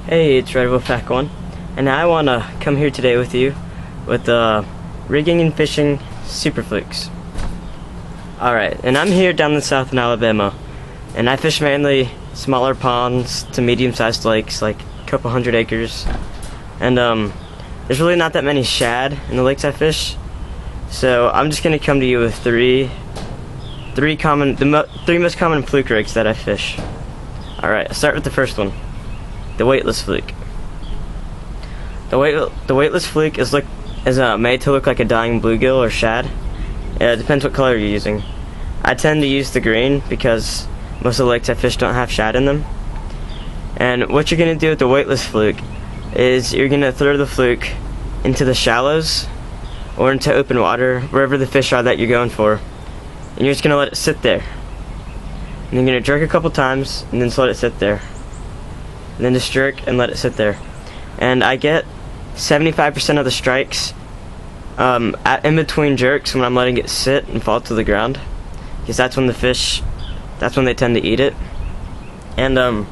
Hey, it's Red Wolf Pack 1, and I want to come here today with you with rigging and fishing super flukes. Alright, and I'm here down in the south in Alabama, and I fish mainly smaller ponds to medium-sized lakes, like a couple hundred acres, and there's really not that many shad in the lakes I fish, so I'm just going to come to you with three most common fluke rigs that I fish. Alright, I'll start with the first one. The Weightless Fluke. The Weightless Fluke is made to look like a dying bluegill or shad. It depends what color you're using. I tend to use the green because most of the lakes I fish don't have shad in them. And what you're going to do with the Weightless Fluke is you're going to throw the fluke into the shallows or into open water, wherever the fish are that you're going for. And you're just going to let it sit there. And you're going to jerk a couple times and then just let it sit there. And then just jerk and let it sit there. And I get 75% of the strikes in between jerks when I'm letting it sit and fall to the ground, because that's when they tend to eat it. And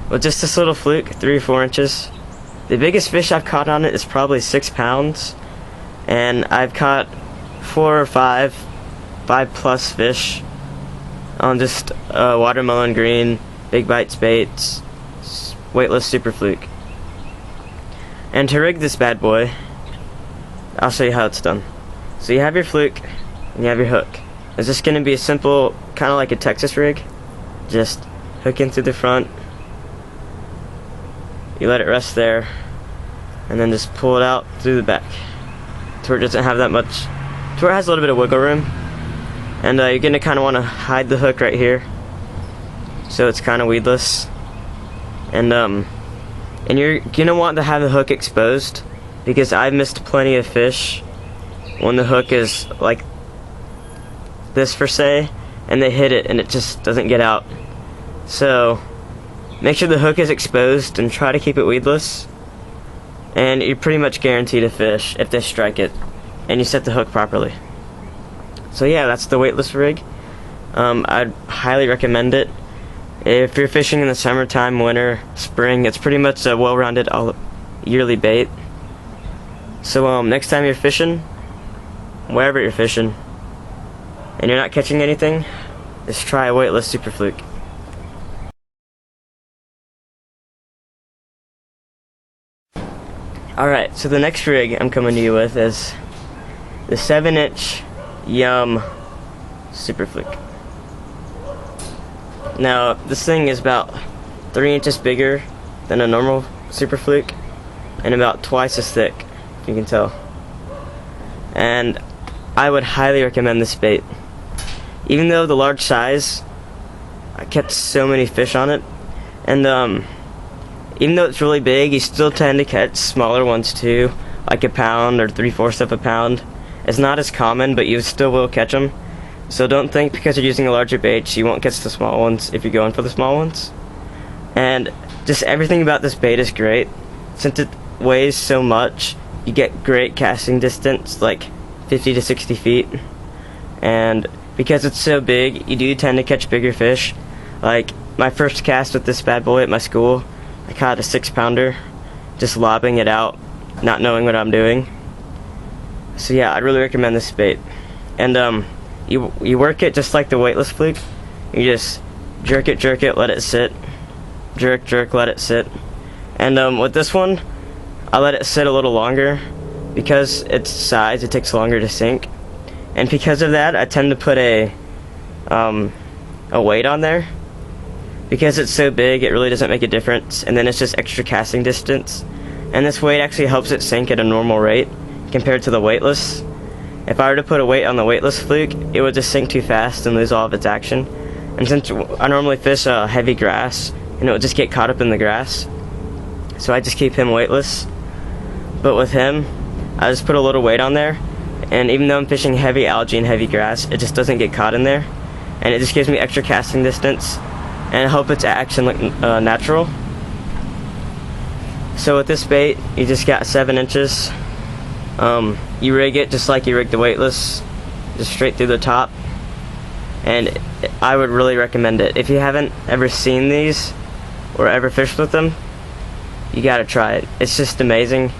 with just this little fluke, 3 or 4 inches, the biggest fish I've caught on it is probably 6 pounds, and I've caught 4 or 5 plus fish on just watermelon green, big bites baits, weightless super fluke. And to rig this bad boy, I'll show you how it's done. So you have your fluke and you have your hook. It's just going to be a simple, kind of like a Texas rig. Just hook in through the front, you let it rest there, and then just pull it out through the back to where it doesn't have that much, to where it has a little bit of wiggle room. And you're going to kind of want to hide the hook right here so it's kind of weedless. And you're gonna want to have the hook exposed, because I've missed plenty of fish when the hook is like this per se, and they hit it and it just doesn't get out. So make sure the hook is exposed and try to keep it weedless, and you're pretty much guaranteed a fish if they strike it and you set the hook properly. So yeah, that's the weightless rig. I'd highly recommend it. If you're fishing in the summertime, winter, spring, it's pretty much a well-rounded yearly bait. So next time you're fishing, wherever you're fishing, and you're not catching anything, just try a weightless super fluke. Alright, so the next rig I'm coming to you with is the 7-inch Yum super fluke. Now, this thing is about 3 inches bigger than a normal super fluke, and about twice as thick, if you can tell. And I would highly recommend this bait. Even though the large size, I catch so many fish on it, and even though it's really big, you still tend to catch smaller ones too, like a pound or 3/4 of a pound. It's not as common, but you still will catch them. So don't think because you're using a larger bait you won't catch the small ones if you're going for the small ones. And just everything about this bait is great. Since it weighs so much, you get great casting distance, like 50 to 60 feet. And because it's so big, you do tend to catch bigger fish. Like my first cast with this bad boy at my school, I caught a 6-pounder, just lobbing it out, not knowing what I'm doing. So yeah, I'd really recommend this bait. And you work it just like the weightless fluke. You just jerk it, let it sit. Jerk, let it sit. And with this one, I let it sit a little longer because its size, it takes longer to sink. And because of that, I tend to put a weight on there. Because it's so big, it really doesn't make a difference, and then it's just extra casting distance. And this weight actually helps it sink at a normal rate compared to the weightless. If I were to put a weight on the weightless fluke, it would just sink too fast and lose all of its action. And since I normally fish heavy grass, and it would just get caught up in the grass, so I just keep him weightless. But with him, I just put a little weight on there, and even though I'm fishing heavy algae and heavy grass, it just doesn't get caught in there, and it just gives me extra casting distance, and I hope its action look natural. So with this bait, you just got 7 inches. You rig it just like you rig the weightless, just straight through the top, and I would really recommend it. If you haven't ever seen these or ever fished with them, you gotta try it. It's just amazing.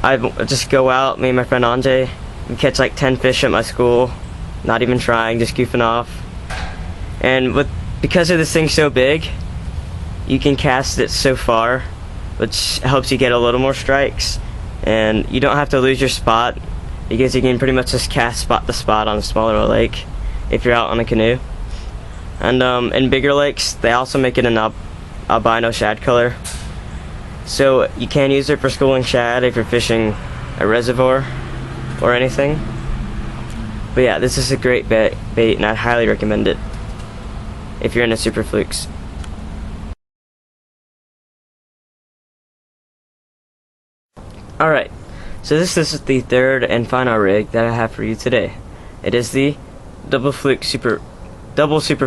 I just go out, me and my friend Anjay, we catch like 10 fish at my school, not even trying, just goofing off. And because of this thing so big, you can cast it so far, which helps you get a little more strikes. And you don't have to lose your spot, because you can pretty much just cast spot to spot on a smaller lake if you're out on a canoe. And in bigger lakes, they also make it an albino shad color. So you can use it for schooling shad if you're fishing a reservoir or anything. But yeah, this is a great bait and I'd highly recommend it if you're into super flukes. Alright, so this is the third and final rig that I have for you today. It is the double super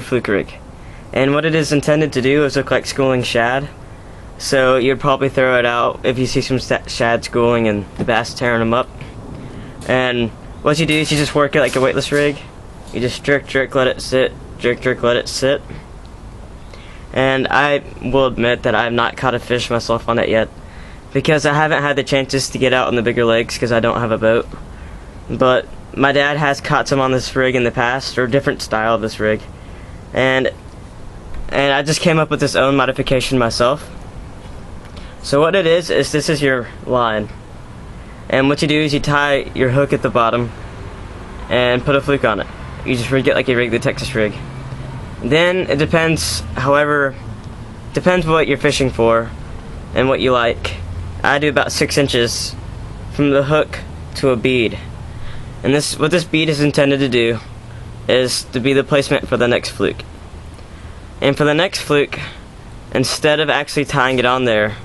fluke rig. And what it is intended to do is look like schooling shad. So you'd probably throw it out if you see some shad schooling and the bass tearing them up. And what you do is you just work it like a weightless rig. You just jerk, let it sit, jerk, let it sit. And I will admit that I have not caught a fish myself on it yet, because I haven't had the chances to get out on the bigger lakes because I don't have a boat. But my dad has caught some on this rig in the past, or a different style of this rig. And I just came up with this own modification myself. So what it is this is your line. And what you do is you tie your hook at the bottom and put a fluke on it. You just rig it like you rig the Texas rig. Then it depends what you're fishing for and what you like. I do about 6 inches from the hook to a bead. And what this bead is intended to do is to be the placement for the next fluke. And for the next fluke, instead of actually tying it on there,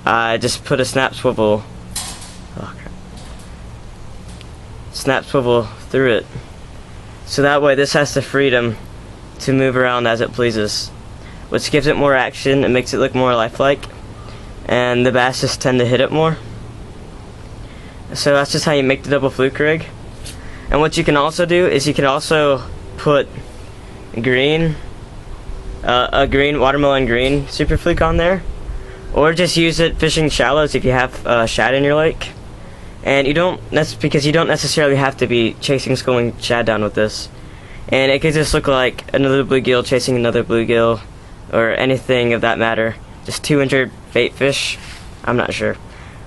I just put a snap swivel through it. So that way this has the freedom to move around as it pleases, which gives it more action and makes it look more lifelike, and the bass just tend to hit it more. So that's just how you make the double fluke rig. And what you can also do is you can also put a green watermelon green super fluke on there, or just use it fishing shallows if you have shad in your lake. And because you don't necessarily have to be chasing schooling shad down with this, and it could just look like another bluegill chasing another bluegill, or anything of that matter, just 2 injured bait fish, I'm not sure.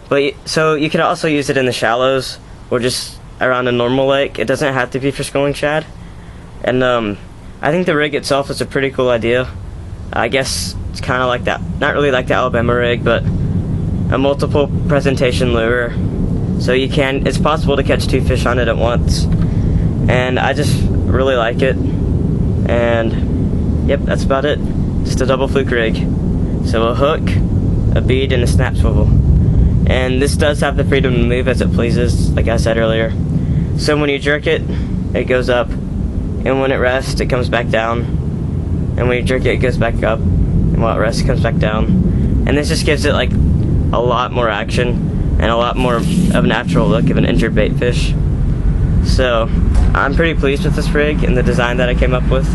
But so you could also use it in the shallows or just around a normal lake. It doesn't have to be for schooling shad. And I think the rig itself is a pretty cool idea. I guess it's kind of like that, not really like the Alabama rig, but a multiple presentation lure. So it's possible to catch 2 fish on it at once. And I just really like it. And yep, that's about it. Just a double fluke rig. So a hook, a bead, and a snap swivel. And this does have the freedom to move as it pleases, like I said earlier. So when you jerk it, it goes up. And when it rests, it comes back down. And when you jerk it, it goes back up. And while it rests, it comes back down. And this just gives it like a lot more action and a lot more of a natural look of an injured bait fish. So I'm pretty pleased with this rig and the design that I came up with.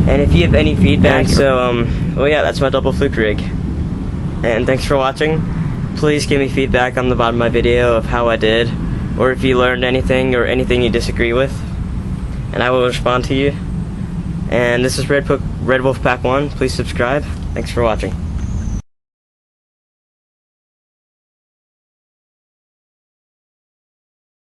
And if you have any feedback, well yeah, that's my double fluke rig. And thanks for watching. Please give me feedback on the bottom of my video of how I did, or if you learned anything or anything you disagree with, and I will respond to you. And this is Red Wolf Pack 1. Please subscribe. Thanks for watching.